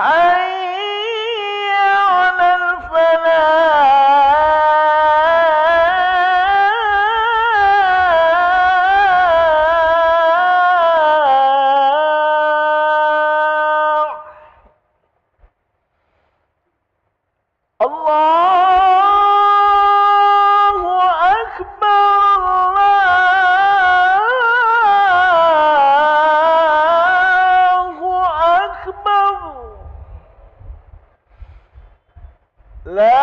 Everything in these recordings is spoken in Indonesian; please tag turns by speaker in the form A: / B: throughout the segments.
A: حي على الفلاح. الله أكبر. الله أكبر. لا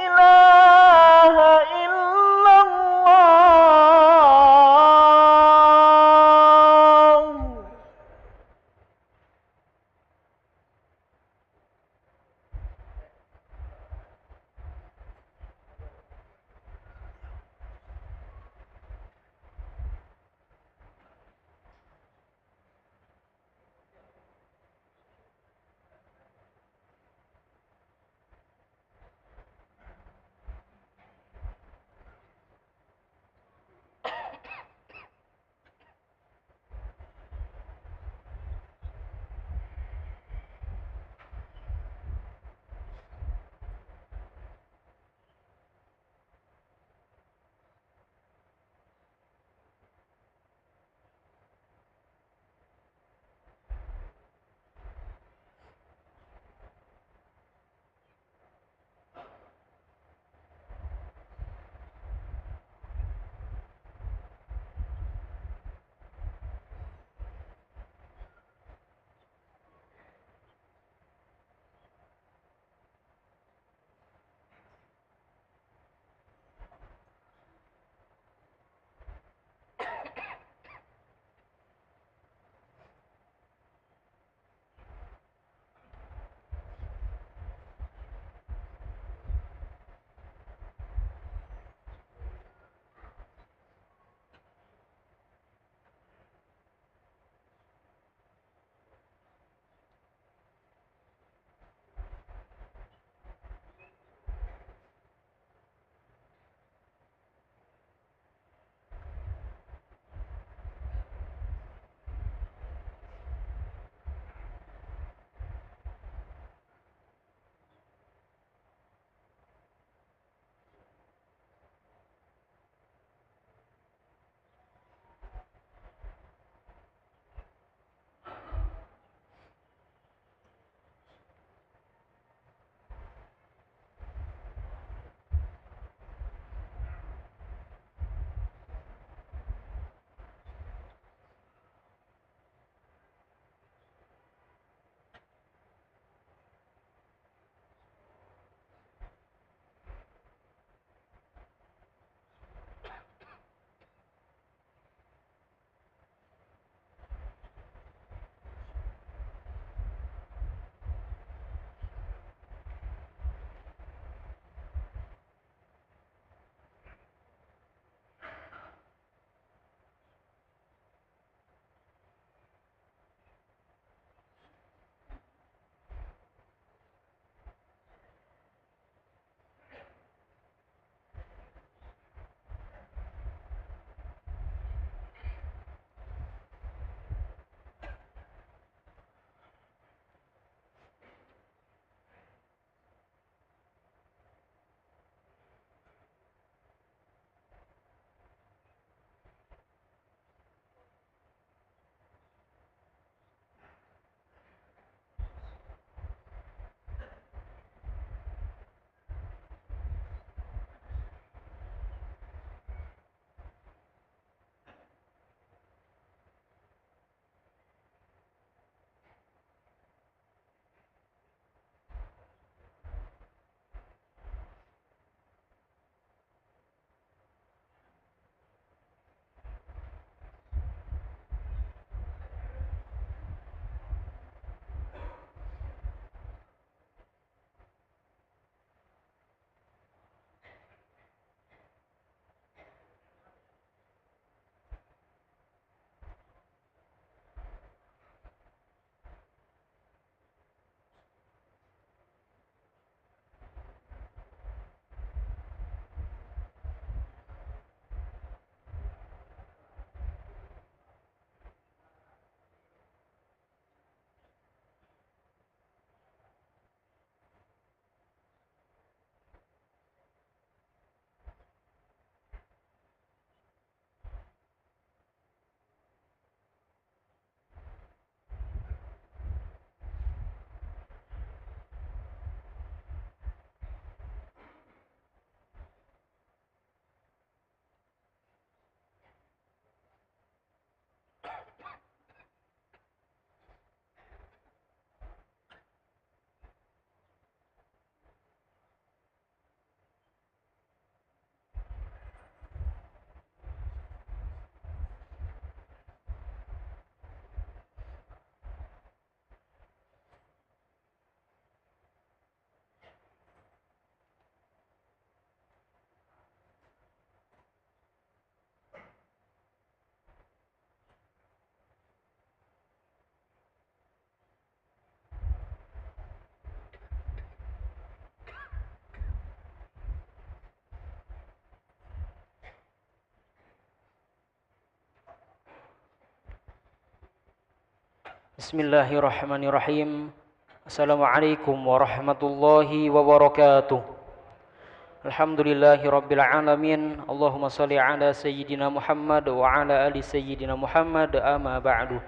A: إله إلا الله.
B: Bismillahirrahmanirrahim. Assalamualaikum warahmatullahi wabarakatuh. Alhamdulillahi rabbil alamin. Allahumma salli ala sayyidina Muhammad wa ala ali sayyidina Muhammad, amma ba'du.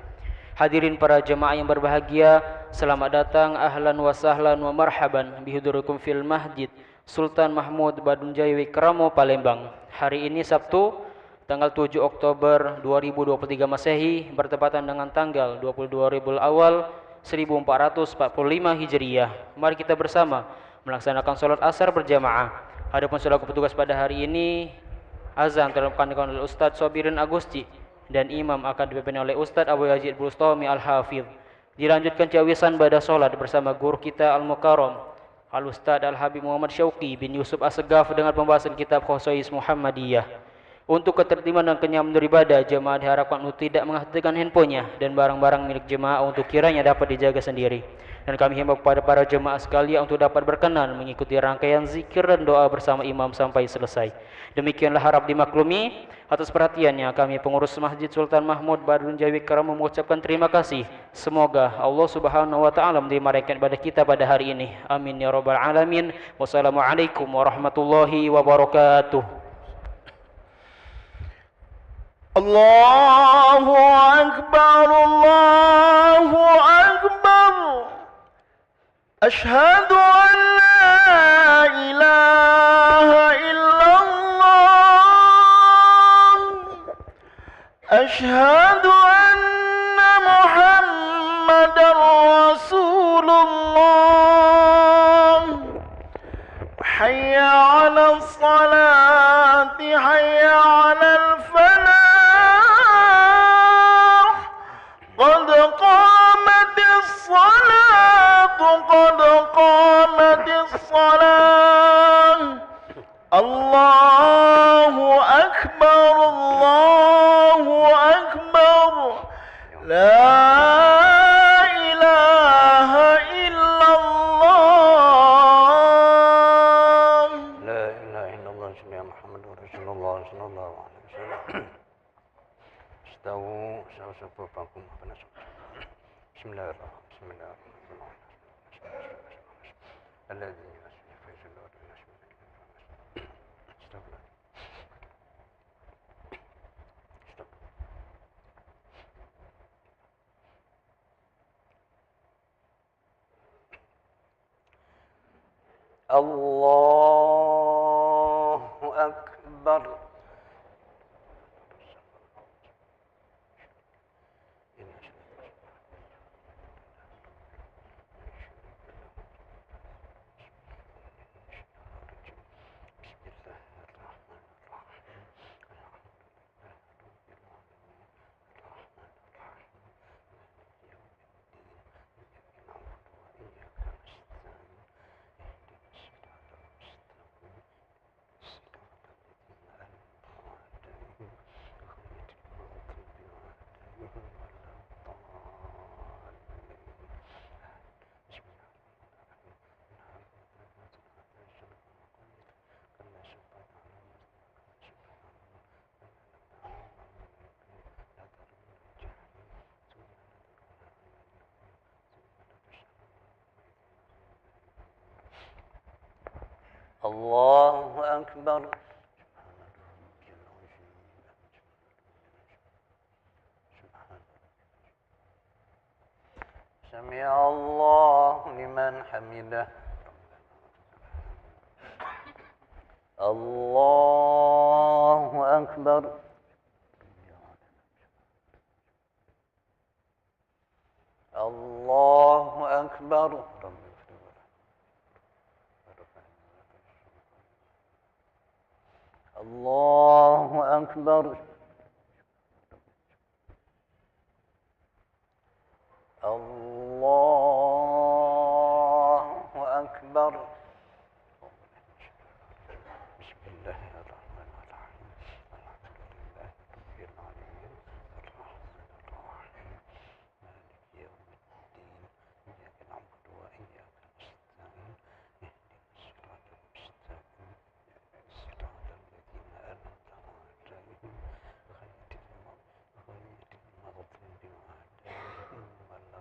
B: Hadirin para jemaah yang berbahagia, selamat datang, ahlan wa sahlan wa marhaban bihudurikum fil masjid Sultan Mahmud Badunjaya Wikramo Palembang. Hari ini Sabtu, tanggal 7 Oktober 2023 Masehi, bertepatan dengan tanggal 22 Rabiul Awal 1445 Hijriah. Mari kita bersama melaksanakan sholat asar berjamaah. Adapun selaku petugas pada hari ini, azan terlakukan oleh Ustadz Sobirin Agusti dan imam akan dipimpin oleh Ustadz Abu Yazid Bustami Al-Hafidh. Dilanjutkan cawisan pada solat bersama guru kita Al-Mukarram Al-Ustadz Al-Habib Muhammad Syauqi bin Yusuf As-Segaf dengan pembahasan kitab Khosois Muhammadiyah. Untuk ketertiban dan kenyamanan beribadah, jemaah diharapkan untuk tidak mengaktifkan handphonenya dan barang-barang milik jemaah untuk kiranya dapat dijaga sendiri. Dan kami himbau kepada para jemaah sekalian untuk dapat berkenan mengikuti rangkaian zikir dan doa bersama imam sampai selesai. Demikianlah harap dimaklumi. Atas perhatiannya kami pengurus Masjid Sultan Mahmud Badunjaya Wikramo mengucapkan terima kasih. Semoga Allah Subhanahu wa taala menerima rekan ibadah kita pada hari ini. Amin ya rabbal alamin. Wassalamualaikum warahmatullahi wabarakatuh.
A: Allahu Akbar, Allahu Akbar. Ashhadu an la ilaha illallah. Ashhadu anna Muhammadar Rasulullah. Hayya 'ala as-salati, hayya 'ala al-falah. قد قامت الصلاة، قد قامت الصلاة. الله أكبر، الله أكبر. لا إله إلا الله.
C: لا إله إلا الله سيدنا محمد رسول الله صلى الله عليه وسلم. استووا صفوفكم. بسم الله الرحمن الرحيم. الذي يسمع في صلوات الناس. استغفر الله أكبر. الله أكبر. سمع الله لمن حمده. الله أكبر. الله أكبر. الله أكبر. الله أكبر. بسم الله الرحمن الرحيم. الحمد لله رب العالمين الرحمن الرحيم مالك يوم الدين إياك نعبد وإياك نستعين اهدنا الصراط المستقيم صراط الذين أنعمت عليهم غير المغضوب عليهم ولا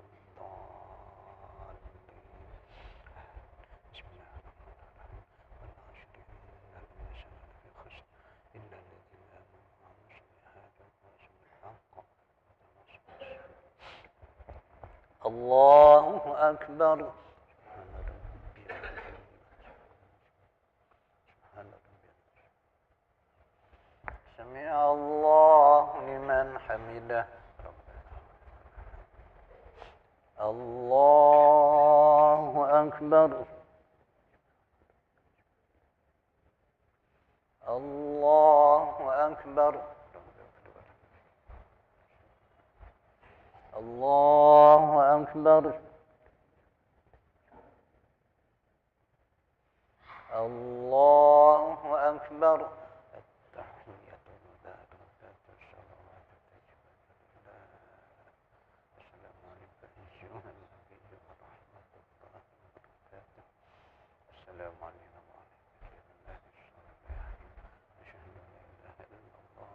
C: الله أكبر. سمع الله لمن حمده. الله أكبر. الله أكبر. الله أكبر. الله أكبر. التحية لله الصلوات السلام عليك أيها النبي ورحمة الله وبركاته. السلام علينا وعلى الله الصالحين. أشهد أن لا إله إلا الله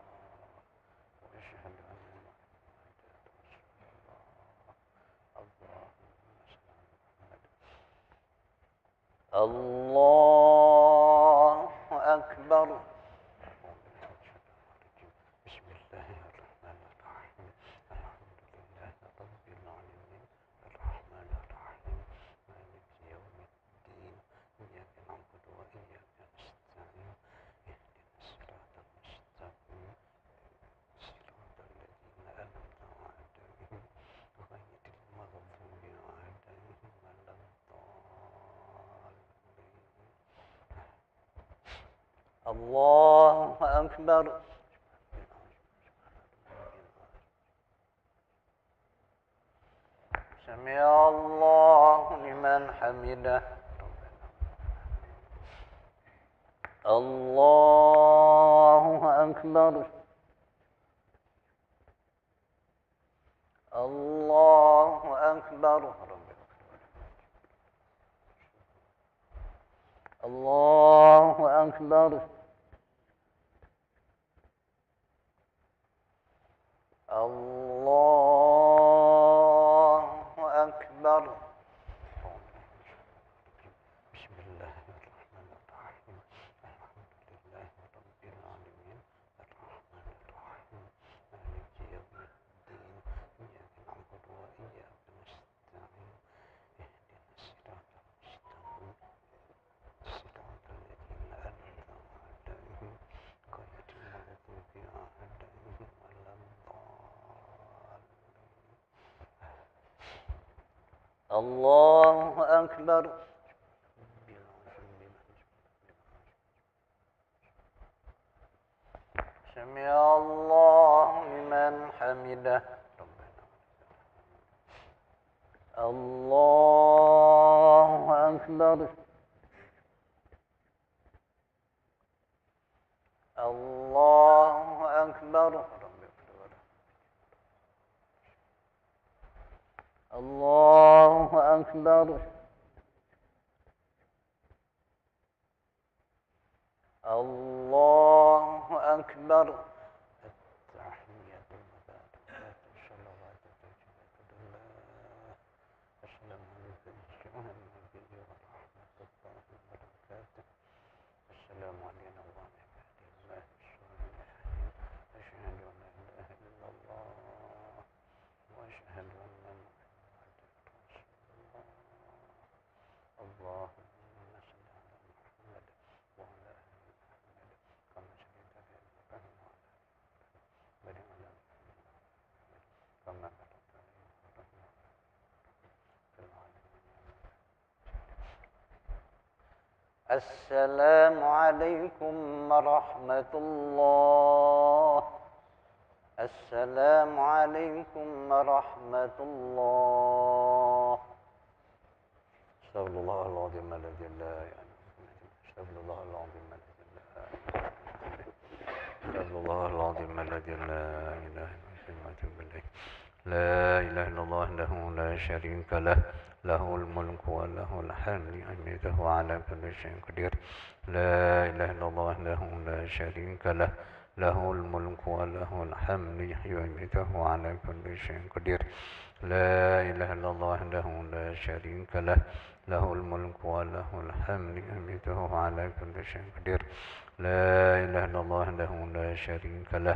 C: وأشهد أن محمدا رسول الله. اللهم صل على محمد. الله أكبر. بسم الله الرحمن الرحيم. الحمد لله رب العالمين الرحمن الرحيم مالك يوم الدين إياك نعبد وإياك نستعين اهدنا الصراط المستقيم صراط الذين أنعمت عليهم غير المغضوب عليهم ولا الضالين. الله أكبر. سمع الله لمن حمده. الله أكبر. الله أكبر. الله أكبر. الله أكبر. بسم الله الرحمن الرحيم. الحمد لله رب العالمين الرحمن الرحيم مالك يوم الدين إياك نعبد وإياك نستعين اهدنا الصراط المستقيم صراط الذين أنعمت عليهم غير المغضوب عليهم ولا الضالين. الله أكبر. سمع الله لمن حمده. الله أكبر. الله أكبر. الله أكبر. الله أكبر. التحية المباركات الصلوات الطيبات لله. السلام عليك أيها النبي ورحمة الله وبركاته. السلام علينا وعلى عباد الله الصالحين. أشهد أن لا إله إلا الله وأشهد أن محمدا رسول الله. اللهم صل على محمد وعلى آل محمد كما صليت على إبراهيم وعلى آل إبراهيم كما باركت على إبراهيم في العالمين. السلام عليكم ورحمة الله. السلام عليكم ورحمة الله. استغفر الله العظيم الذي لا استغفر الله العظيم الذي لا استغفر الله العظيم الذي لا إله إلا هو إليه. لا إله إلا الله وحده لا شريك له له الملك وله الحمد يميته على كل شيء قدير. لا إله إلا الله وحده لا شريك له له الملك وله الحمد يحيي ويميته على كل شيء قدير. لا إله إلا الله وحده لا شريك له له الملك وله الحمد يميته على كل شيء قدير. لا إله إلا الله وحده لا شريك له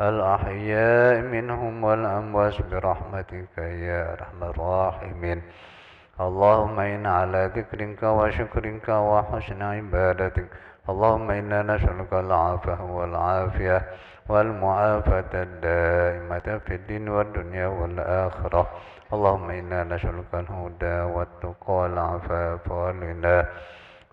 C: الأحياء منهم والأموات برحمتك يا أرحم الراحمين. اللهم إنا على ذكرك وشكرك وحسن عبادتك. اللهم إنا نسألك العفو والعافية والمعافاة الدائمة في الدين والدنيا والآخرة. اللهم إنا نسألك الهدى والتقى والعفاف والغنى.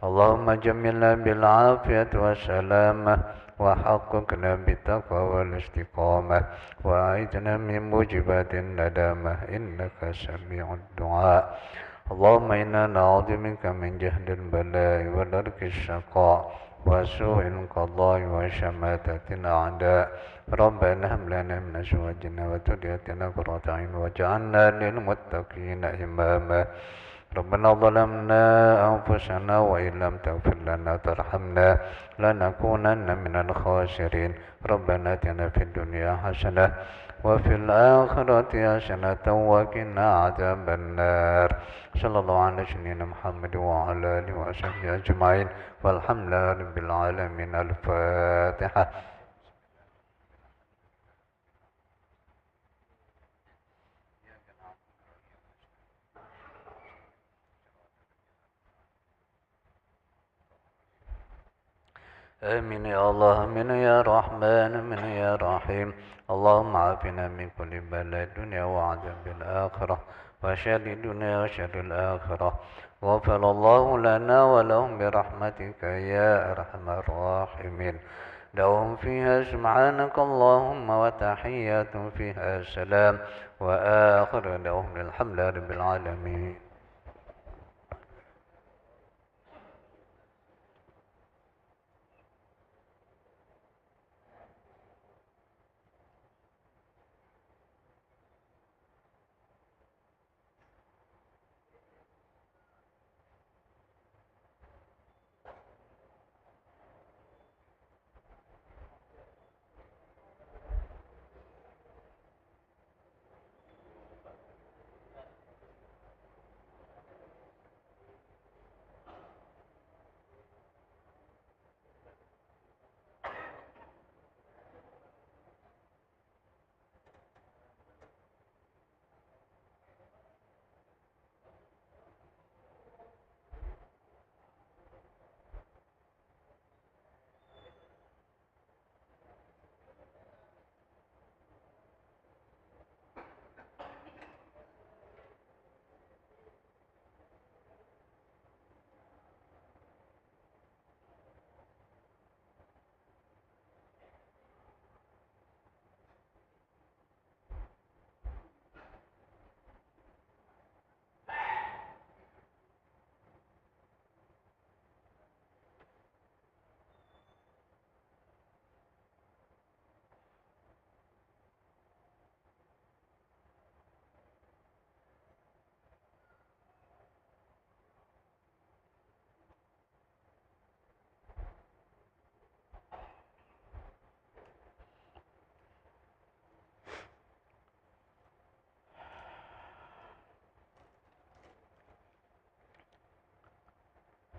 C: اللهم جملنا بالعافية والسلامة وحققنا بالتقوى والاستقامة وأعذنا من موجبات الندامة إنك سميع الدعاء. اللهم إنا نعوذ بك من جهد البلاء ودرك الشقاء وسوء القضاء وشماتة الأعداء. ربنا هب لنا من أزواجنا وذريتنا قرة أعين واجعلنا للمتقين إماما. ربنا ظلمنا أنفسنا وإن لم تغفر لنا وترحمنا لنكونن من الخاسرين. ربنا آتنا في الدنيا حسنة وفي الآخرة حسنة وقنا عذاب النار. صلى الله على سيدنا محمد وعلى آله وصحبه أجمعين والحمد لله رب العالمين. الفاتحة. آمين يا الله، آمين يا رحمن، آمين يا رحيم. اللهم عافنا من كل بلاء الدنيا وعذاب الآخرة وشر الدنيا وشر الآخرة. غفر الله لنا ولهم برحمتك يا أرحم الراحمين. لهم فيها سبحانك اللهم وتحيات فيها سلام وآخر لهم الحمد لله رب العالمين.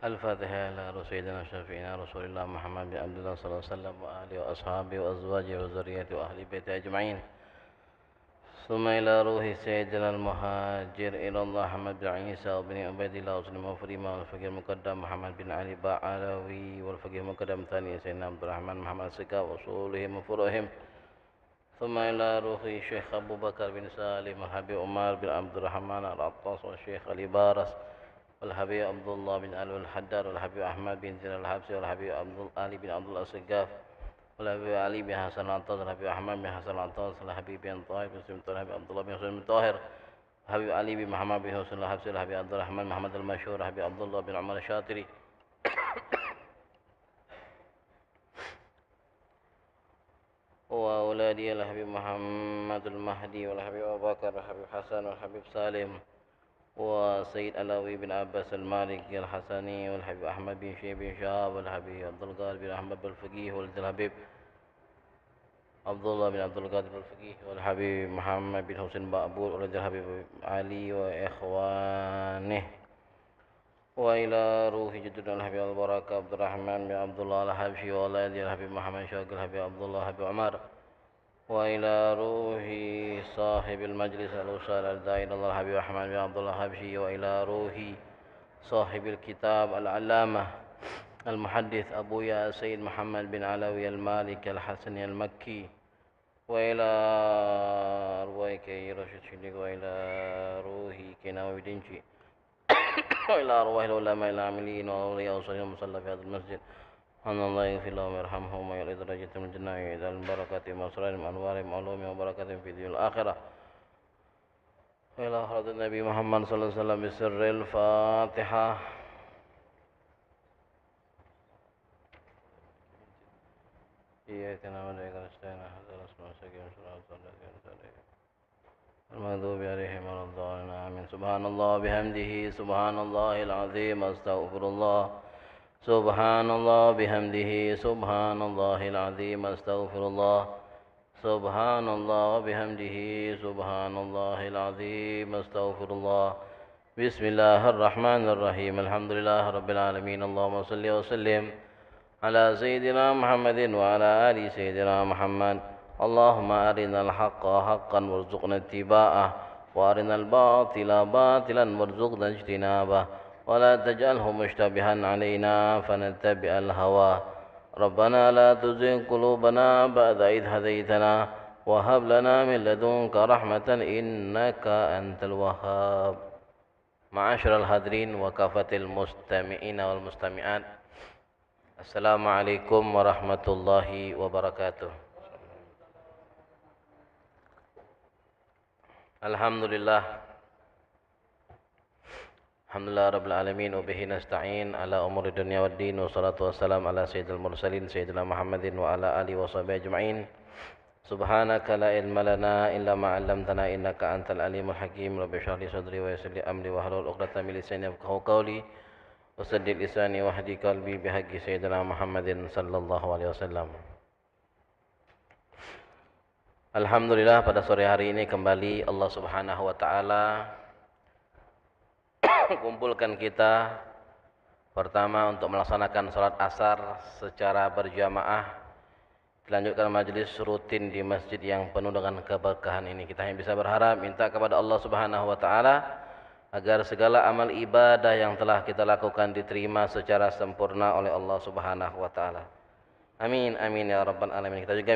D: الفاتحة على سيدنا شفيعنا رسول الله محمد بن عبد الله صلى الله عليه وسلم وآله وأصحابه وأزواجه وذريته وأهل بيته أجمعين. ثم إلى روح سيدنا المهاجر إلى الله محمد بن عيسى وبن عبيد الله وسلم وفريما والفقيه المقدم محمد بن علي بعلوي والفقيه المقدم ثاني سيدنا عبد الرحمن محمد السكاف وصولهم وفروعهم. ثم إلى روح الشيخ أبو بكر بن سالم والحبيب عمر بن عبد الرحمن العطاس والشيخ علي بارس والحبيب عبد الله بن علي الحدار والحبيب أحمد بن زين الحبسي والحبيب علي بن عبد الله السقاف والحبيب علي بن حسن العطاس والحبيب أحمد بن حسن العطاس والحبيب بن طاهر بن سليم والحبيب عبد الله بن حسين بن طاهر والحبيب علي بن محمد بن حسين الحبسي والحبيب عبد الرحمن محمد المشهور والحبيب عبد الله بن عمر الشاطري وأولادي الحبيب محمد المهدي والحبيب أبو بكر والحبيب حسن والحبيب سالم وسيد علوي بن عباس المالكي الحسني والحبيب أحمد بن شيخ بن شهاب والحبيب عبد القادر بن أحمد بالفقيه ولد الحبيب عبد الله بن عبد القادر بالفقيه والحبيب محمد بن حسين بقبول ولد الحبيب علي وإخوانه. وإلى روح جدنا الحبيب البركة عبد الرحمن بن عبد الله الحبشي وولد الحبيب محمد شاق الحبيب عبد الله الحبيب عمر وإلى روح صاحب المجلس الأستاذ الداعي إلى الله حبيب أحمد بن عبد الله الحبشي وإلى روح صاحب الكتاب العلامة المحدث أبويا سيد محمد بن علوي المالك الحسني المكي وإلى أرواح كي رشد شديق وإلى روح كناوي دينشي وإلى أرواح العلماء العاملين وأولياء وصالحين المصلى في هذا المسجد أن الله يغفر لهم ويرحمهم ويعلي درجتهم من الجنة ويجعل البركة وأسرارهم وأنوارهم وعلومهم وبركاتهم في الدنيا والآخرة إلى حضرة النبي محمد صلى الله عليه وسلم بسر الفاتحة. إياك نعبد وإياك نستعين اهدنا الصراط المستقيم صراط الذين أنعمت عليهم المغضوب عليهم ولا الضالين آمين. سبحان الله بحمده سبحان الله العظيم أستغفر الله سبحان الله بحمده سبحان الله العظيم أستغفر الله سبحان الله وبحمده سبحان الله العظيم أستغفر الله. بسم الله الرحمن الرحيم الحمد لله رب العالمين اللهم صل وسلم على سيدنا محمد وعلى آل سيدنا محمد. اللهم أرنا الحق حقا وارزقنا اتباعه وأرنا الباطل باطلا وارزقنا اجتنابه ولا تجعله مشتبها علينا فنتبع الهوى. ربنا لا تزغ قلوبنا بعد إذ هديتنا وهب لنا من لدنك رحمة إنك أنت الوهاب. معاشر الحاضرين وكافة المستمعين والمستمعات, Assalamualaikum warahmatullahi wabarakatuh. Alhamdulillah rabbil alamin wa bihi nasta'in ala umuri dunya waddin wa salatu wassalam ala sayyidil mursalin sayyidina Muhammadin wa ala alihi wa sahbihi ajma'in. Subhanaka la ilma lana illa ma 'allamtana innaka antal alimul hakim. Rabbi shrah li sadri wa yassir li amri wa hlul 'uqdatam min lisani yafqahu qawli wasaddid lisani wahdi qalbi bihaqqi sayyidina Muhammadin sallallahu alaihi wasallam. Alhamdulillah, pada sore hari ini kembali Allah Subhanahu wa taala kumpulkan kita pertama untuk melaksanakan salat asar secara berjamaah, dilanjutkan majelis rutin di masjid yang penuh dengan keberkahan ini. Kita hanya bisa berharap minta kepada Allah Subhanahu wa taala agar segala amal ibadah yang telah kita lakukan diterima secara sempurna oleh Allah Subhanahu wa taala. Amin amin ya rabbal alamin. Kita juga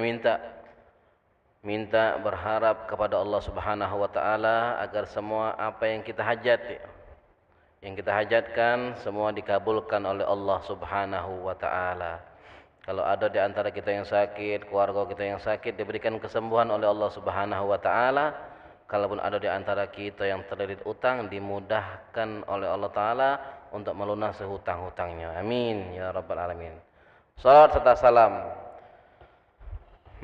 D: minta berharap kepada Allah Subhanahu wa taala agar semua apa yang kita hajatkan semua dikabulkan oleh Allah Subhanahu wa taala. Kalau ada di antara kita yang sakit, keluarga kita yang sakit, diberikan kesembuhan oleh Allah Subhanahu wa taala. Kalaupun ada di antara kita yang terlilit utang, dimudahkan oleh Allah taala untuk melunasi hutang-hutangnya. Amin ya rabbal alamin. Salawat serta salam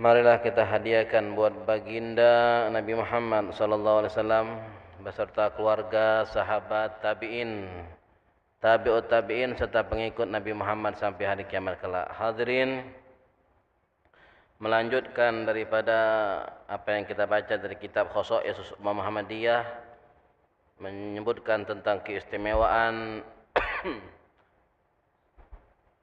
D: marilah kita hadiahkan buat baginda Nabi Muhammad sallallahu alaihi wasallam beserta keluarga, sahabat, tabi'in, tabi'ut tabi'in serta pengikut Nabi Muhammad sampai hari kiamat kelak. Hadirin, melanjutkan daripada apa yang kita baca dari kitab Khosais Ummah Muhammadiyah, menyebutkan tentang keistimewaan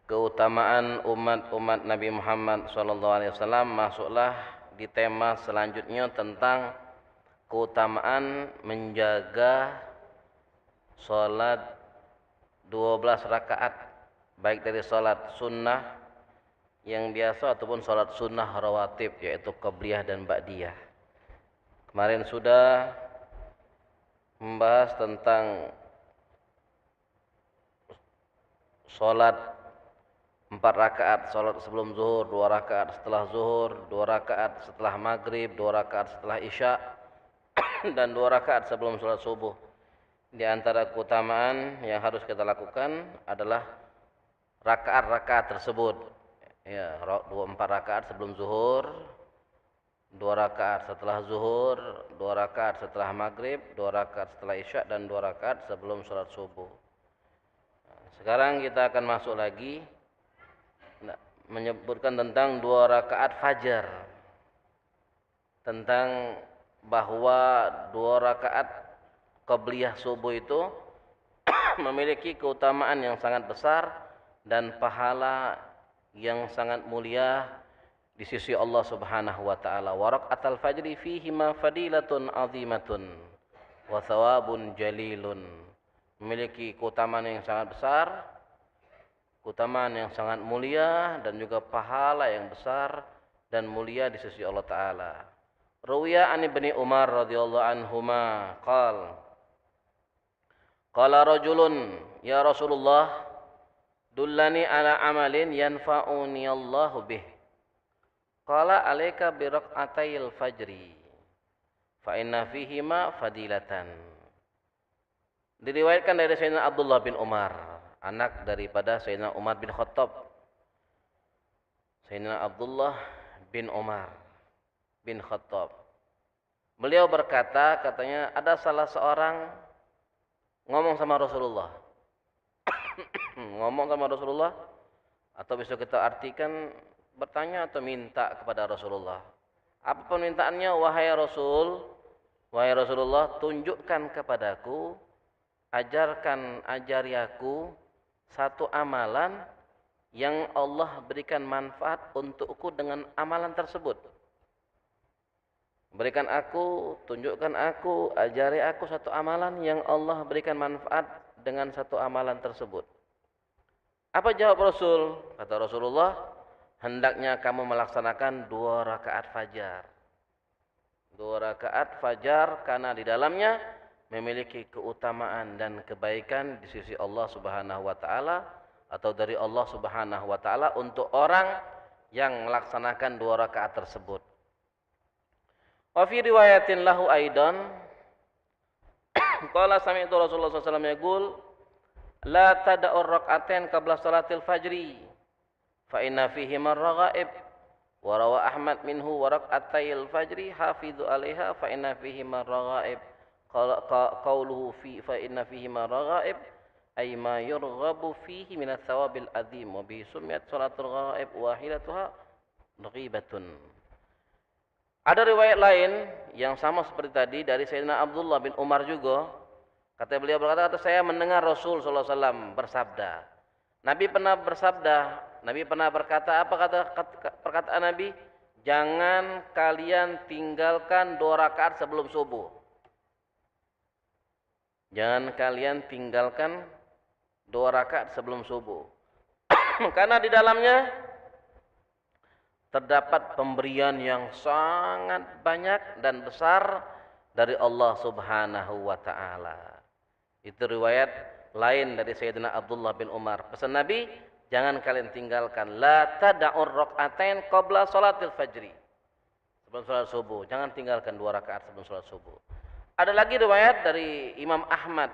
D: keutamaan umat Nabi Muhammad SAW. Masuklah di tema selanjutnya tentang keutamaan menjaga sholat 12 rakaat, baik dari sholat sunnah yang biasa ataupun sholat sunnah rawatib, yaitu qabliyah dan ba'diyah. Kemarin sudah membahas tentang sholat 4 rakaat, sholat sebelum zuhur, 2 rakaat setelah zuhur, 2 rakaat setelah maghrib, 2 rakaat setelah isya, dan 2 rakaat sebelum sholat subuh. Di antara keutamaan yang harus kita lakukan adalah rakaat-rakaat tersebut. Ya, 4 rakaat sebelum zuhur, 2 rakaat setelah zuhur, 2 rakaat setelah maghrib, 2 rakaat setelah isya, dan 2 rakaat sebelum sholat subuh. Sekarang kita akan masuk lagi menyebutkan tentang 2 rakaat fajar, tentang bahwa 2 rakaat qabliyah subuh itu memiliki keutamaan yang sangat besar dan pahala yang sangat mulia di sisi Allah Subhanahu wa taala. Wa raka'atul fajri fihi ma fadilatun 'azimatun wa thawabun jalilun. Memiliki keutamaan yang sangat besar, keutamaan yang sangat mulia dan juga pahala yang besar dan mulia di sisi Allah taala. Ruwiya an Ibnu Umar radhiyallahu anhuma qala rajulun ya Rasulullah dullani ala amalin yanfa'uni Allahu bih. Qala alayka bi rak'atayil fajri fa inna fihima fadilatan. Diriwayatkan dari Sayyidina Abdullah bin Umar, anak daripada Sayyidina Umar bin Khattab. Sayyidina Abdullah bin Umar bin Khattab. Beliau berkata, katanya ada salah seorang ngomong sama Rasulullah. Ngomong sama Rasulullah, atau bisa kita artikan bertanya atau minta kepada Rasulullah. Apa permintaannya? Wahai Rasulullah, tunjukkan kepadaku, ajari aku satu amalan yang Allah berikan manfaat untukku dengan amalan tersebut. Tunjukkan aku, ajari aku satu amalan yang Allah berikan manfaat dengan satu amalan tersebut. Apa jawab Rasul? Kata Rasulullah, hendaknya kamu melaksanakan 2 rakaat fajar. 2 rakaat fajar karena di dalamnya memiliki keutamaan dan kebaikan di sisi Allah Subhanahu wa taala atau dari Allah Subhanahu wa taala untuk orang yang melaksanakan 2 rakaat tersebut. Wa fi riwayatin lahu aidan qala sami'tu Rasulullah sallallahu alaihi wasallam yaqul la tada'ur rak'atain qabla salatil fajri fa inna fihi marghaib wa rawa Ahmad minhu wa rak'atayil fajri hafizu 'alaiha fa inna fihi marghaib qauluhu fi fa inna fihi marghaib ay ma yurghabu fihi min ats-tsawabil adzim wa bi summiyat salatul ghaib wahidatuha ghibatun. Ada riwayat lain yang sama seperti tadi dari Sayyidina Abdullah bin Umar juga. Kata beliau berkata, saya mendengar Rasul sallallahu alaihi wasallam bersabda. Nabi pernah berkata, apa kata perkataan Nabi? Jangan kalian tinggalkan 2 rakaat sebelum subuh. Jangan kalian tinggalkan 2 rakaat sebelum subuh. Karena di dalamnya terdapat pemberian yang sangat banyak dan besar dari Allah Subhanahu wa taala. Itu riwayat lain dari Sayyidina Abdullah bin Umar. Pesan Nabi, jangan kalian tinggalkan la tada'ur rak'atain qabla salatil fajri. Sebelum salat subuh, jangan tinggalkan 2 rakaat sebelum salat subuh. Ada lagi riwayat dari Imam Ahmad.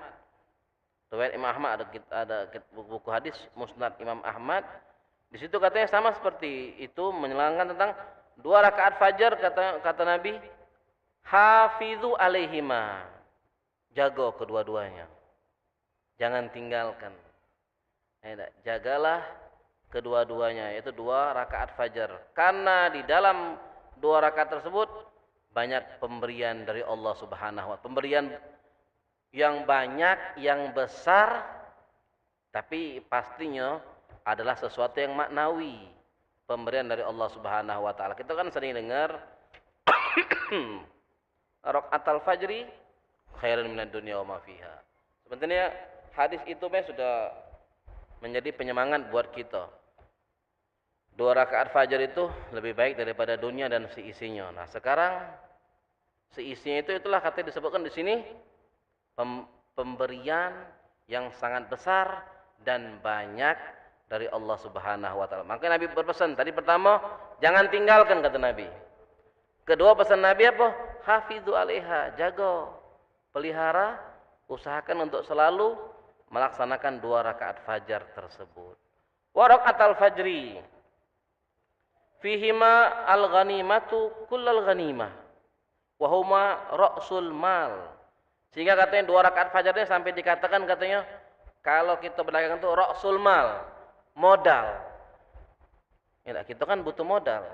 D: Riwayat Imam Ahmad ada buku hadis Musnad Imam Ahmad. Di situ katanya sama seperti itu, menyelangkan tentang 2 rakaat fajar, kata Nabi, hafizu alaihima, jaga kedua-duanya, jangan tinggalkan, jagalah kedua-duanya, yaitu 2 rakaat fajar, karena di dalam 2 rakaat tersebut banyak pemberian dari Allah Subhanahu wa taala, pemberian yang banyak, yang besar, tapi pastinya adalah sesuatu yang maknawi, pemberian dari Allah Subhanahu wa taala. Kita kan sering dengar rakaatul fajri khairun minad dunya wa ma fiha. Sebenarnya hadis itu sudah menjadi penyemangat buat kita. 2 rakaat fajar itu lebih baik daripada dunia dan seisinya. Nah, sekarang seisinya itulah katanya disebutkan di sini pemberian yang sangat besar dan banyak dari Allah Subhanahu wa taala. Maka Nabi berpesan, tadi pertama, jangan tinggalkan kata Nabi. Kedua pesan Nabi apa? Hafizu 'alaiha, jaga, pelihara, usahakan untuk selalu melaksanakan 2 rakaat fajar tersebut. Wa raka'atul fajri fihima al-ghanimatu kullal ghanimah wa huma ra'sul mal. Sehingga katanya 2 rakaat fajarnya sampai dikatakan katanya kalau kita berdagang itu ra'sul mal, modal. Ya, kita kan butuh modal.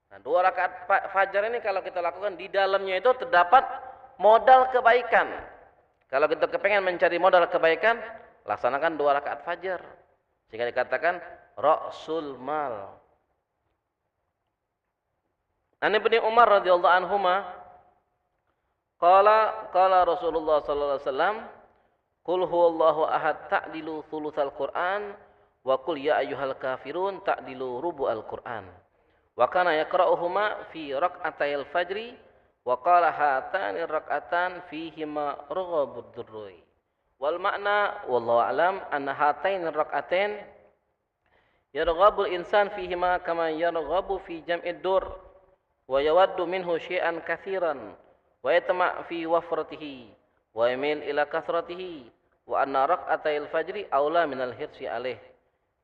D: Nah, 2 rakaat fajar ini kalau kita lakukan di dalamnya itu terdapat modal kebaikan. Kalau kita kepengen mencari modal kebaikan, laksanakan 2 rakaat fajar. Sehingga dikatakan ra'sul mal. An Ibnu Umar radhiyallahu anhuma qala Rasulullah sallallahu alaihi wasallam qul huwallahu ahad ta'dilu thulutsal Qur'an wa qul ya ayyuhal kafirun ta'dilu rubu'al Qur'an. Wa kana yaqra'uhuma fi raq'atayil fajri wa qala hatani raq'atan fihima raghabud durri. Wal makna wallahu alam anna hatain raq'atain yarghabul insan fihima kama yarghabu fi jam'id dur wa yawaddu minhu syai'an katsiran wa yatma' fi wafratihi wa yamil ila kathratihi wa anna raq'atayil fajri aula minal hirsi alaih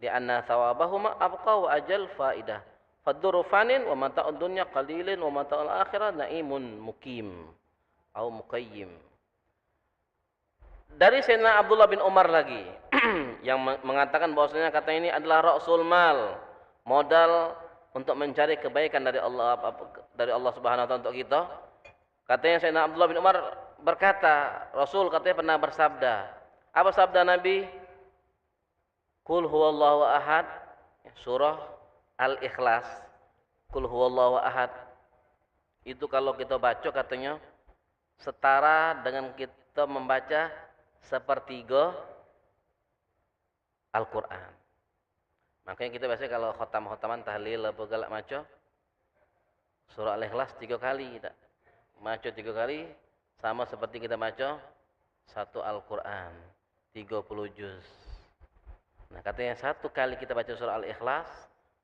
D: li anna thawabahuma abqa wa ajal faidah fad-durru fanin wa mata'ud dunya qalilin wa mata'ul akhirah naimun mukim au muqayyim. Dari Sayyidina Abdullah bin Umar lagi yang mengatakan bahwasanya kata ini adalah ra'sul mal, modal untuk mencari kebaikan dari Allah Subhanahu wa taala untuk kita. Katanya Sayyidina Abdullah bin Umar berkata, Rasul katanya pernah bersabda. Apa sabda Nabi? Qul huwallahu ahad, surah Al-Ikhlas. Qul huwallahu ahad. Itu kalau kita baca katanya setara dengan kita membaca sepertiga Al-Qur'an. Makanya kita biasanya kalau khotam-khotaman tahlil apa galak maca surah Al-Ikhlas 3 kali kita. Maca 3 kali sama seperti kita baca satu Al-Qur'an 30 juz. Nah, katanya 1 kali kita baca surah Al-Ikhlas,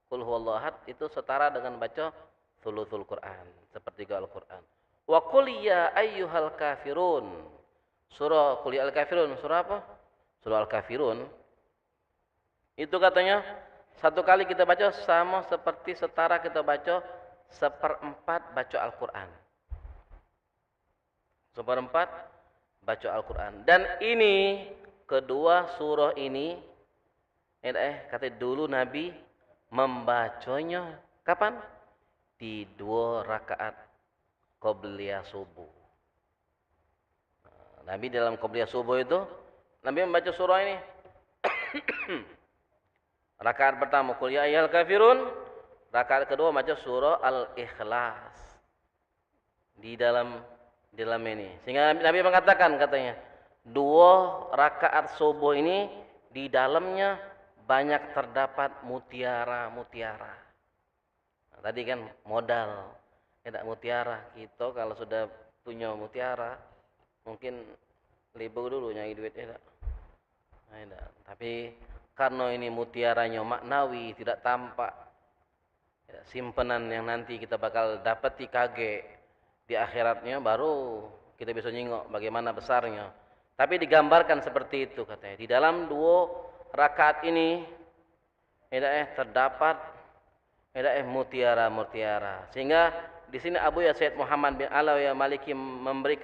D: Qul huwallahu ahad itu setara dengan baca thuluthul Qur'an, sepertiga Al-Qur'an. Wa qul ya ayyuhal kafirun. Surah Qul ya al-kafirun, surah apa? Surah Al-Kafirun. Itu katanya 1 kali kita baca sama seperti setara kita baca 1/4 baca Al-Qur'an. 1/4 baca Al-Qur'an. Dan ini kedua surah ini kata dulu Nabi membacanya kapan? Di 2 rakaat qobliyah subuh. Nabi dalam qobliyah subuh itu Nabi membaca surah ini. Rakaat pertama Qul ya ayyuhal kafirun, rakaat kedua baca surah Al-Ikhlas. Di dalam ini. Sehingga Nabi mengatakan katanya, 2 rakaat subuh ini di dalamnya banyak terdapat mutiara-mutiara. Nah, tadi kan modal, tidak mutiara. Kita kalau sudah punya mutiara, mungkin libur dulu nyari duitnya. Nah, tapi karena ini mutiaranya maknawi, tidak tampak, ya, simpenan yang nanti kita bakal dapati kage di akhiratnya, baru kita bisa nyingok bagaimana besarnya. Tapi digambarkan seperti itu katanya. Di dalam 2 rakaat ini terdapat mutiara-mutiara. Sehingga di sini Abu Said Muhammad bin Alawiyah Maliki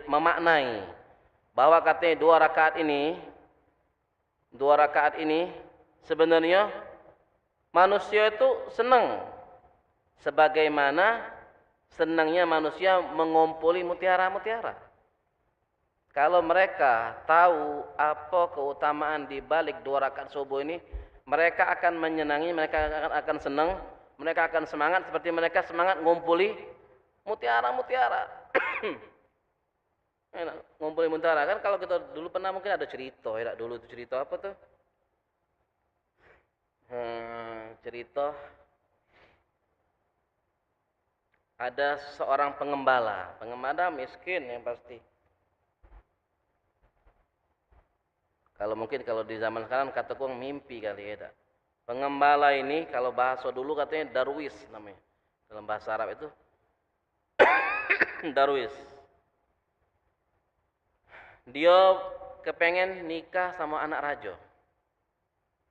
D: memaknai bahwa katanya 2 rakaat ini sebenarnya manusia itu senang sebagaimana senangnya manusia mengumpuli mutiara-mutiara. Kalau mereka tahu apa keutamaan di balik 2 rakaat subuh ini, mereka akan menyenangi, mereka akan senang, mereka akan semangat seperti mereka semangat ngumpuli mutiara-mutiara. Ngumpuli mutiara kan kalau kita dulu pernah mungkin ada cerita, ya dulu itu cerita apa tuh? Cerita ada seorang pengembala miskin yang pasti. Kalau mungkin kalau di zaman sekarang kata kuang mimpi kali ya. Pengembala ini kalau bahasa dulu katanya darwis namanya. Dalam bahasa Arab itu darwis. Dia kepengen nikah sama anak raja.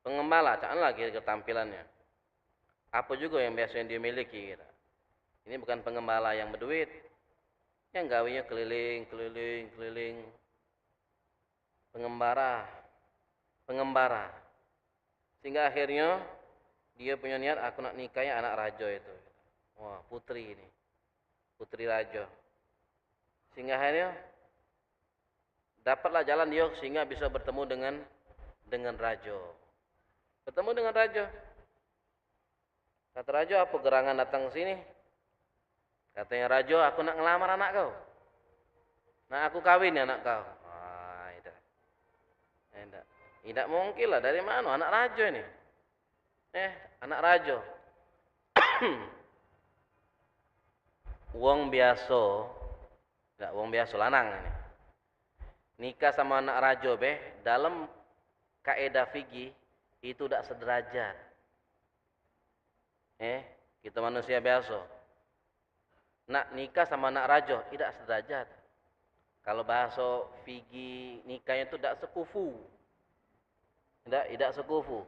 D: Pengembala, jangan lagi ketampilannya. Apa juga yang biasanya dia miliki. Ini bukan pengembala yang berduit. Yang gawinya keliling. Pengembara. Sehingga akhirnya dia punya niat, aku nak nikahnya anak raja itu. Wah, putri ini. Putri raja. Sehingga akhirnya dapatlah jalan dia sehingga bisa bertemu dengan raja. Bertemu dengan raja. Kata raja, apa gerangan datang ke sini? Katanya Rajo, aku nak ngelamar anak kau. Nah aku kawin ya anak kau. Tidak. Tidak mungkin lah, dari mana anak Rajo ini? Anak Rajo. Wong biasa, tidak wong biasa lanang ini. Nikah sama anak Rajo dalam kaidah fikih itu tidak sederajat. Kita manusia biasa. Nak nikah sama anak Rajo tidak sederajat. Kalau bahasa fikih nikahnya itu tidak sekufu. Tidak sekufu.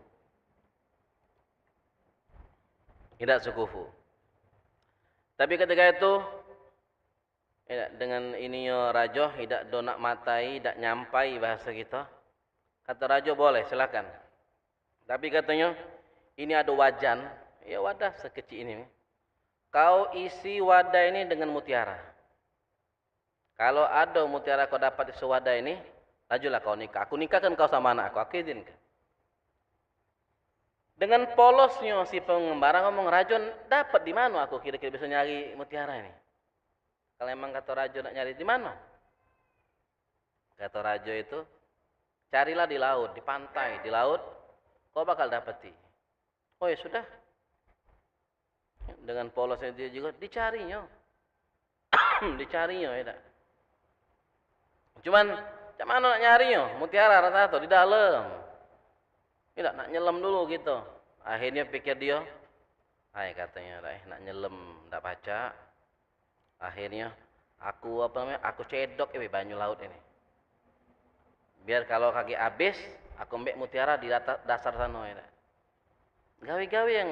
D: Tidak sekufu. Tapi ketika itu dengan ininya Rajo tidak donak matai, tidak nyampai bahasa kita. Kata Rajo boleh, silakan. Tapi katanya ini ada wajan, ya wadah sekecil ini. Kau isi wadah ini dengan mutiara. Kalau ada mutiara kau dapat di sewadah ini, lajulah kau nikah. Aku nikahkan kau sama anak aku izinkan. Dengan polosnya si pengembara ngomong, Rajo dapat di mana aku kira-kira bisa nyari mutiara ini? Kalau emang kata Rajo nak nyari di mana? Kata Rajo itu, carilah di laut, di pantai, di laut, kau bakal dapati. Oh ya sudah. Dengan polosnya dia juga dicarinya. Dicarinya ya. Cuman macam mana nak nyarinya? Mutiara rata-rata di dalam. Tidak nak nyelam dulu gitu. Akhirnya pikir dia, katanya, nak nyelam ndak baca. Akhirnya aku aku cedok banyu laut ini. Biar kalau kaki habis, aku mbek mutiara di dasar sana ya. Gawe-gawe yang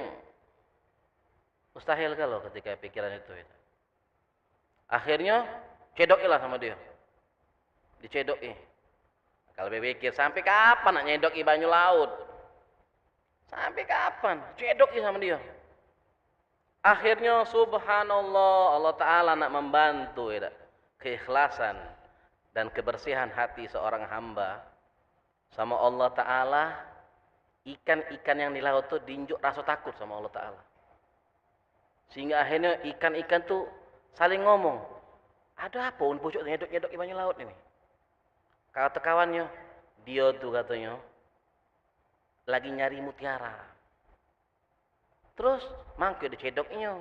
D: mustahil kalau ketika pikiran itu ya. Akhirnya cedokilah sama dia. Dicedoki. Kalau berpikir sampai kapan nak nyedoki banyu laut? Sampai kapan? Cedoki sama dia. Akhirnya subhanallah, Allah Ta'ala nak membantu ya, keikhlasan dan kebersihan hati seorang hamba sama Allah Ta'ala. Ikan-ikan yang di laut itu dinjuk rasa takut sama Allah Ta'ala. Sehingga akhirnya ikan-ikan tuh saling ngomong, ada apa un pucuk nyedok-nyedok di banyu laut ini? Kata kawannya, dia tuh katanya lagi nyari mutiara. Terus mangke dicedoknya.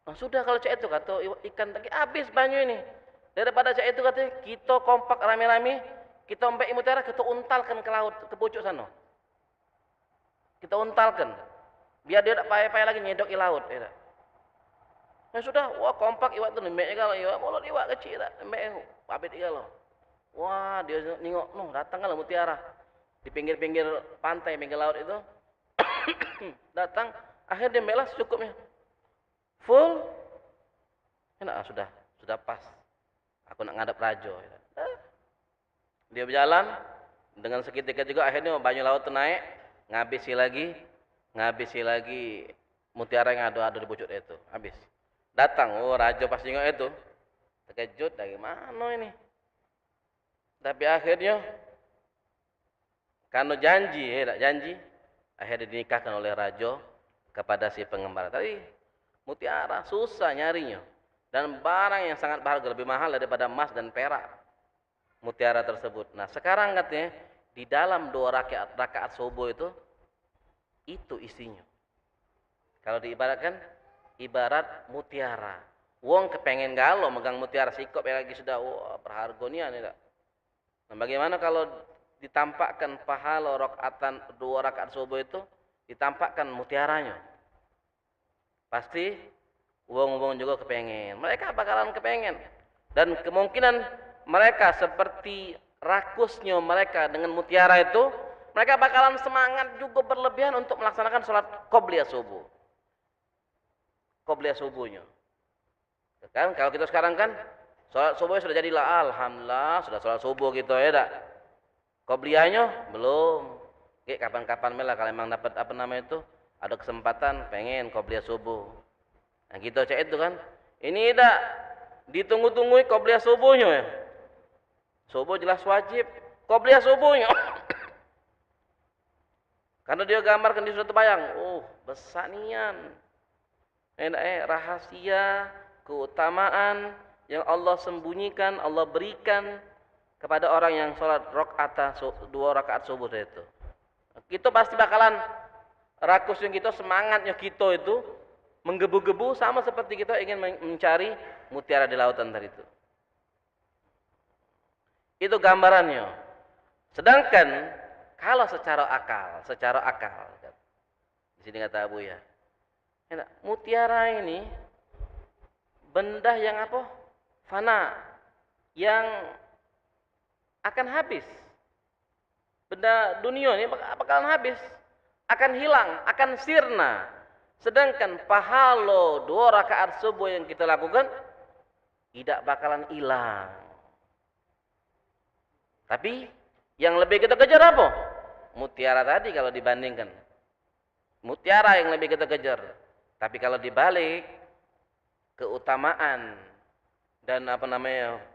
D: Nah sudah kalau cek itu kata ikan tadi habis banyu ini. Daripada cek itu katanya kita kompak rame-rame, kita ompek mutiara, kita untalkan ke laut, ke pucuk sana. Kita untalkan. Biar dia tak payah-payah lagi nyedok di laut. Ya. Nah sudah, wah kompak iwak tu nembeknya kalau iwak, mulut iwak kecil tak, nembek abet kalau. Wah dia nengok, datang kalau mutiara di pinggir-pinggir pantai, pinggir laut itu, datang, akhirnya dia melas cukupnya, full, enak sudah pas, aku nak ngadap Rajo. Dia berjalan dengan seketika juga akhirnya banyu laut tu naik, ngabisi lagi mutiara yang ada di pucuk itu, habis. Datang, Rajo pas tengok itu, terkejut dari mana ini. Tapi akhirnya, karena janji, akhirnya dinikahkan oleh Rajo kepada si pengembara. Tadi mutiara susah nyarinya dan barang yang sangat berharga, lebih mahal daripada emas dan perak mutiara tersebut. Nah sekarang katanya di dalam 2 rakaat subuh itu isinya. Kalau diibaratkan ibarat mutiara. Wong kepengen galau megang mutiara sikop lagi sudah berharga nian ya. Nah, bagaimana kalau ditampakkan pahala rakaatan 2 rakaat subuh itu ditampakkan mutiaranya? Pasti wong-wong juga kepengen. Mereka bakalan kepengen. Dan kemungkinan mereka seperti rakusnya mereka dengan mutiara itu, mereka bakalan semangat juga berlebihan untuk melaksanakan sholat qobliyah subuh. Qobliyah subuhnya. Kan kalau kita sekarang kan sholat subuh sudah jadilah, alhamdulillah sudah sholat subuh gitu ya dak. Qobliyahnya belum. Oke, kapan-kapan melah kalau memang dapat ada kesempatan pengen qobliyah subuh. Nah gitu cek itu kan. Ini dak ditunggu-tunggu qobliyah subuhnya ya. Subuh jelas wajib, qobliyah subuhnya. Karena dia gambarkan dia sudah terbayang, besar nian. Rahasia keutamaan yang Allah sembunyikan, Allah berikan kepada orang yang sholat dua rakaat subuh itu. Kita pasti bakalan rakusnya kita, semangatnya kita itu menggebu-gebu sama seperti kita ingin mencari mutiara di lautan tadi itu. Itu gambarannya. Sedangkan kalau secara akal, di sini kata Abu ya, mutiara ini benda yang apa? Fana, yang akan habis. Benda dunia ini bakalan habis, akan hilang, akan sirna. Sedangkan pahala 2 rakaat subuh yang kita lakukan tidak bakalan hilang. Tapi yang lebih kita kejar apa? Mutiara tadi kalau dibandingkan. Mutiara yang lebih kita kejar. Tapi kalau dibalik, keutamaan dan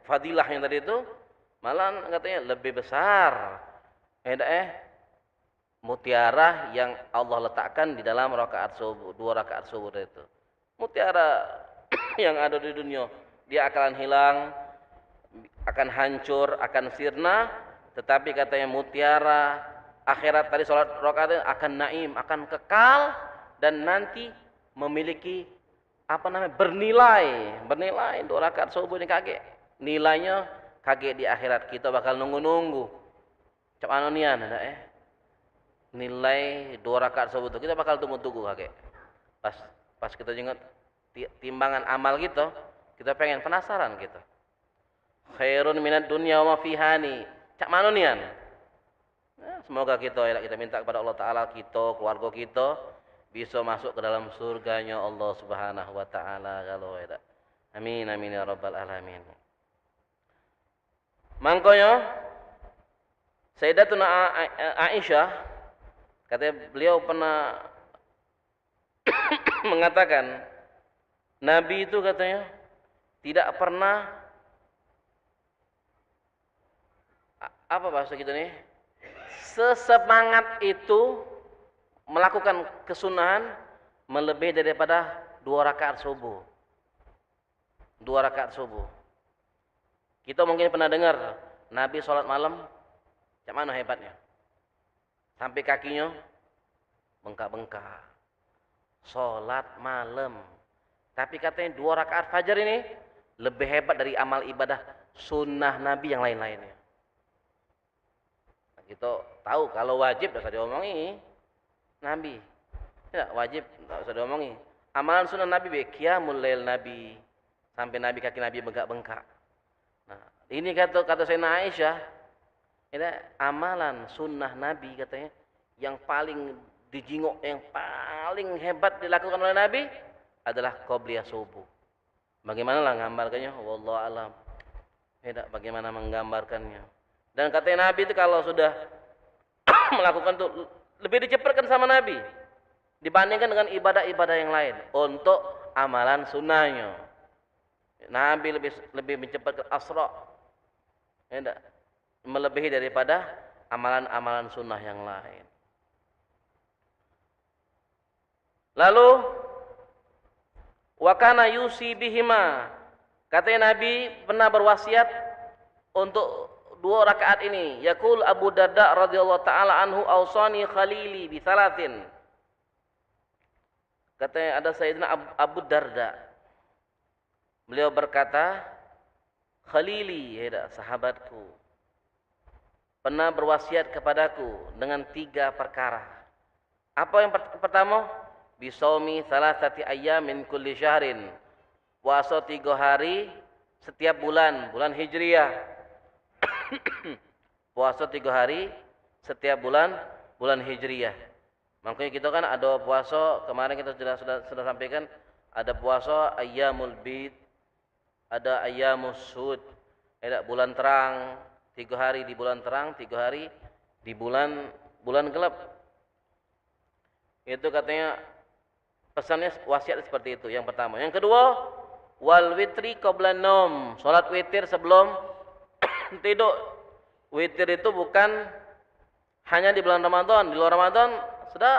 D: fadilah yang tadi itu malah katanya lebih besar. Mutiara yang Allah letakkan di dalam 2 rakaat subuh itu. Mutiara yang ada di dunia, dia akan hilang, akan hancur, akan sirna, tetapi katanya mutiara akhirat tadi sholat rakaat akan naim, akan kekal dan nanti memiliki bernilai 2 rakaat subuh ini kaget. Nilainya kaget di akhirat, kita bakal nunggu-nunggu. Cak anonian nilai 2 rakaat subuh itu kita bakal tunggu-tunggu kaget. Pas kita ingat timbangan amal kita pengen penasaran kita. Khairun minad dunya wa ma fihani. Cak manonian. Semoga kita minta kepada Allah Taala kita, keluarga kita bisa masuk ke dalam surganya Allah Subhanahu wa taala kalau ada. Amin amin ya rabbal alamin. Mangkonya Sayyidatuna Aisyah katanya beliau pernah mengatakan Nabi itu katanya tidak pernah bahasa kita nih, sesemangat itu melakukan kesunahan melebihi daripada 2 rakaat subuh. 2 rakaat subuh. Kita mungkin pernah dengar Nabi sholat malam, macam mana hebatnya? Sampai kakinya bengkak-bengkak. Sholat malam. Tapi katanya 2 rakaat fajar ini lebih hebat dari amal ibadah sunnah Nabi yang lain-lainnya. Kita tahu kalau wajib tidak usah diomongi Nabi. Tidak wajib tidak usah diomongi. Amalan sunnah Nabi qiyamul lail Nabi sampai kaki Nabi bengkak-bengkak. Nah, ini kata Sayyidina Aisyah, ini amalan sunnah Nabi katanya yang paling dijingok, yang paling hebat dilakukan oleh Nabi adalah qobliyah subuh. Bagaimana lah menggambarkannya? Wallahu alam. Tidak bagaimana menggambarkannya. Dan katanya Nabi itu kalau sudah melakukan itu lebih dicepatkan sama Nabi dibandingkan dengan ibadah-ibadah yang lain untuk amalan sunnahnya. Nabi lebih mencepatkan asra, melebihi daripada amalan-amalan sunnah yang lain. Lalu wa kana yusi bihima, katanya Nabi pernah berwasiat untuk 2 rakaat ini. Yaqul Abu Darda radhiyallahu taala anhu ausani khalili bi salatin. Katanya ada Sayyidina Abu Darda. Beliau berkata, Khalili, sahabatku, pernah berwasiat kepadaku dengan 3 perkara. Apa yang pertama? Bisaumi salasati ayyamin kulli syahrin. Puasa 3 hari setiap bulan Hijriyah. Puasa 3 hari setiap bulan Hijriyah. Makanya kita kan ada puasa, kemarin kita sudah sampaikan, ada puasa ayyamul bid, ada ayyamus sud, ada bulan terang, 3 hari di bulan terang, 3 hari di bulan gelap. Itu katanya pesannya wasiat seperti itu, yang pertama. Yang kedua, wal witri qabla naum, salat witir sebelum tidur. Witir itu bukan hanya di bulan Ramadan, di luar Ramadan sudah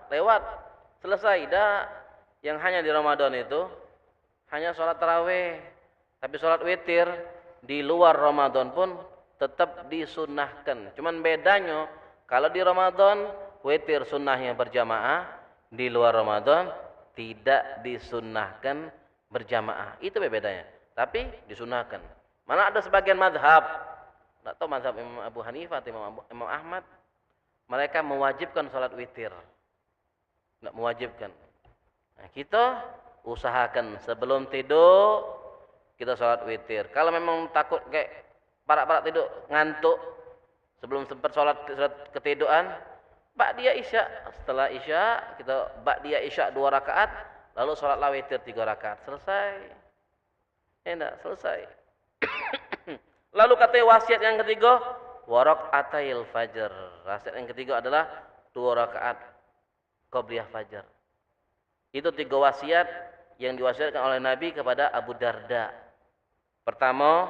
D: lewat, selesai. Dah, yang hanya di Ramadan itu hanya sholat tarawih. Tapi sholat witir di luar Ramadan pun tetap disunnahkan. Cuman bedanya kalau di Ramadan witir sunnahnya berjamaah, di luar Ramadan tidak disunnahkan berjamaah. Itu bedanya. Tapi disunnahkan. Mana ada sebagian madhab, tidak tahu madhab Imam Abu Hanifah atau Imam Ahmad, mereka mewajibkan sholat witir. Tidak mewajibkan. Nah, kita usahakan sebelum tidur kita sholat witir. Kalau memang takut kayak parak-parak tidur, ngantuk, sebelum sempat sholat ketiduran, ba'diyah isya. Setelah isya, kita ba'diyah isya 2 rakaat, lalu sholatlah witir 3 rakaat. Selesai. Enak, selesai. Lalu kata wasiat yang ketiga, warak'atail fajr. Wasiat yang ketiga adalah 2 rakaat qobliyah fajar. Itu 3 wasiat yang diwasiatkan oleh Nabi kepada Abu Darda. Pertama,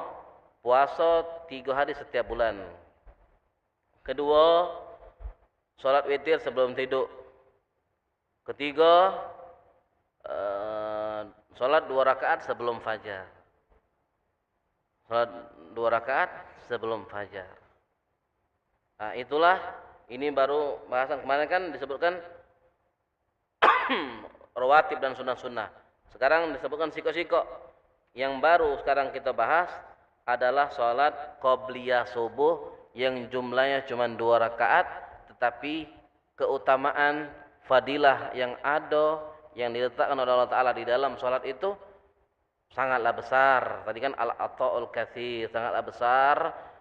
D: puasa 3 hari setiap bulan. Kedua, sholat witir sebelum tidur. Ketiga, sholat 2 rakaat sebelum fajar. Sholat 2 rakaat sebelum fajar. Nah, itulah, ini baru bahasan kemarin kan disebutkan rawatib dan sunnah-sunnah. Sekarang disebutkan siko-siko. Yang baru sekarang kita bahas adalah sholat qobliyah subuh yang jumlahnya cuma 2 rakaat, tetapi keutamaan fadilah yang ada, yang diletakkan oleh Allah Ta'ala di dalam sholat itu sangatlah besar. Tadi kan al-ata'ul katsir, sangatlah besar,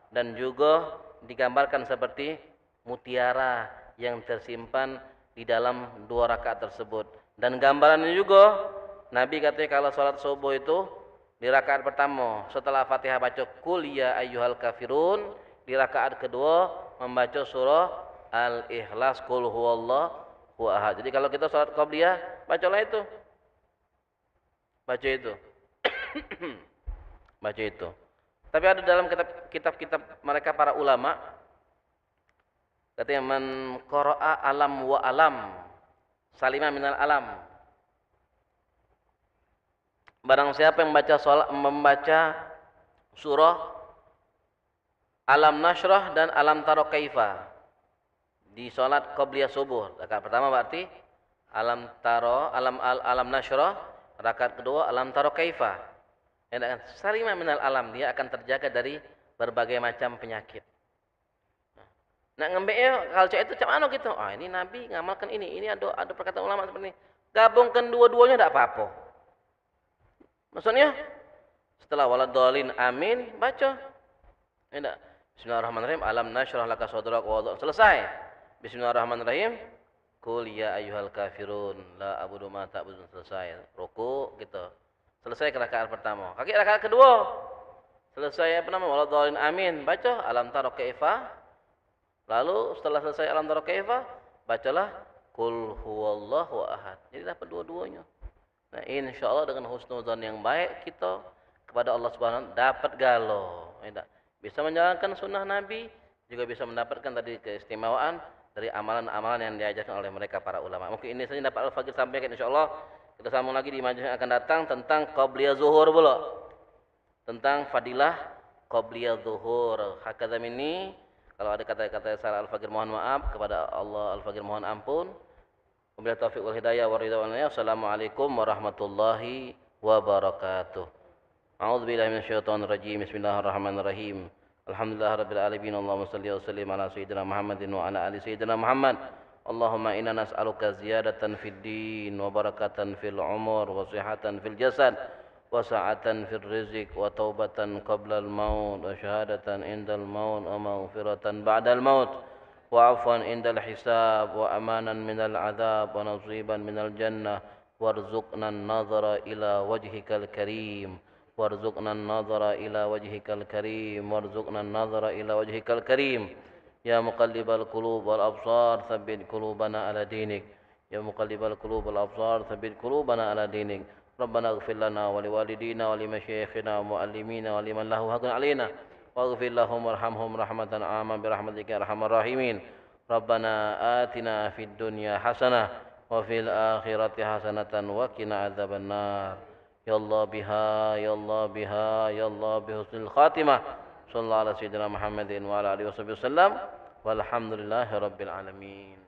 D: dan juga digambarkan seperti mutiara yang tersimpan di dalam 2 rakaat tersebut. Dan gambarannya juga Nabi katanya kalau sholat subuh itu di rakaat pertama setelah Fatihah baca qul ya ayyuhal kafirun, di rakaat kedua membaca surah Al-Ikhlas qul huwallahu ahad. Jadi kalau kita sholat qobliyah bacalah itu. Baca itu. Baca itu. Tapi ada dalam kitab-kitab mereka para ulama, katanya man qara'a alam wa alam salima minal alam. Barang siapa yang membaca surah Alam Nashrah dan Alam Tara Kaifa di salat qobliyah subuh. Rakaat pertama berarti Alam Tara, Alam Nashrah, rakaat kedua Alam Tara Kaifa. Salima minal alam, dia akan terjaga dari berbagai macam penyakit. Nah, ngembeknya kalau itu macam mana gitu? Ah, ini Nabi ngamalkan ini ada perkataan ulama seperti ini. Gabungkan dua-duanya tidak apa-apa. Maksudnya setelah waladhdallin amin baca. Tidak. Bismillahirrahmanirrahim. Alam nashrah laka sadrak wa wada'na. Selesai. Bismillahirrahmanirrahim. Qul ya ayyuhal kafirun la a'budu ma ta'budun. Selesai. Ruku gitu. Selesai ke rakaat pertama. Kaki rakaat kedua. Selesai apa nama? Waladhdallin amin. Baca alam tara kaifa. Lalu setelah selesai alam tara kaifa, bacalah qul huwallahu ahad. Jadi dapat dua-duanya. Nah, insyaallah dengan husnuzan yang baik kita kepada Allah Subhanahu wa taala dapat galau. Bisa menjalankan sunnah Nabi, juga bisa mendapatkan tadi keistimewaan dari amalan-amalan yang diajarkan oleh mereka para ulama. Mungkin ini saja dapat Al-Faqih sampaikan insyaallah. Kita sambung lagi di majelis yang akan datang tentang qobliyah zuhur pula. Tentang fadilah qobliyah zuhur. Hakadzam ini kalau ada kata-kata salah Al-Faqih mohon maaf, kepada Allah Al-Faqih mohon ampun. Wabillahi taufiq wal hidayah wa ridha wal niyah. Assalamualaikum warahmatullahi wabarakatuh. A'udzubillahi minasyaitonir rajim. Bismillahirrahmanirrahim. Alhamdulillahirabbil alamin. Allahumma shalli wa sallim ala sayyidina Muhammadin wa ala ali sayyidina Muhammad. Allahumma inna nas'aluka ziyadatan fid din wa barakatan fil umur wa sihhatan fil jasad wa sa'atan fil rizq wa taubatan qabla al maut wa syahadatan indal maut wa maghfiratan ba'dal maut wa 'afwan indal hisab wa amanan minal 'adzab wa nasiban minal jannah warzuqna an-nazara ila wajhikal karim warzuqna an-nazara ila wajhikal karim warzuqna an-nazara ila wajhikal karim. Ya muqallibal qulub wal absar tsabbit qulubana ala dinik. Ya muqallibal qulub wal absar tsabbit qulubana ala dinik. Rabbana ighfir lana wa liwalidina wa limasyayikhina wa muallimina wa liman lahu haqqun alaina waghfir lahum warhamhum rahmatan 'amman bi rahmatika ya arhamar rahimin. Rabbana atina fid dunya hasanah wa fil akhirati hasanatan wa qina adzabannar. Ya Allah biha, ya Allah biha, ya Allah bihusnil khatimah. Sallallahu ala sayyidina Muhammadin wa ala alihi wasallam. Walhamdulillahi rabbil alamin.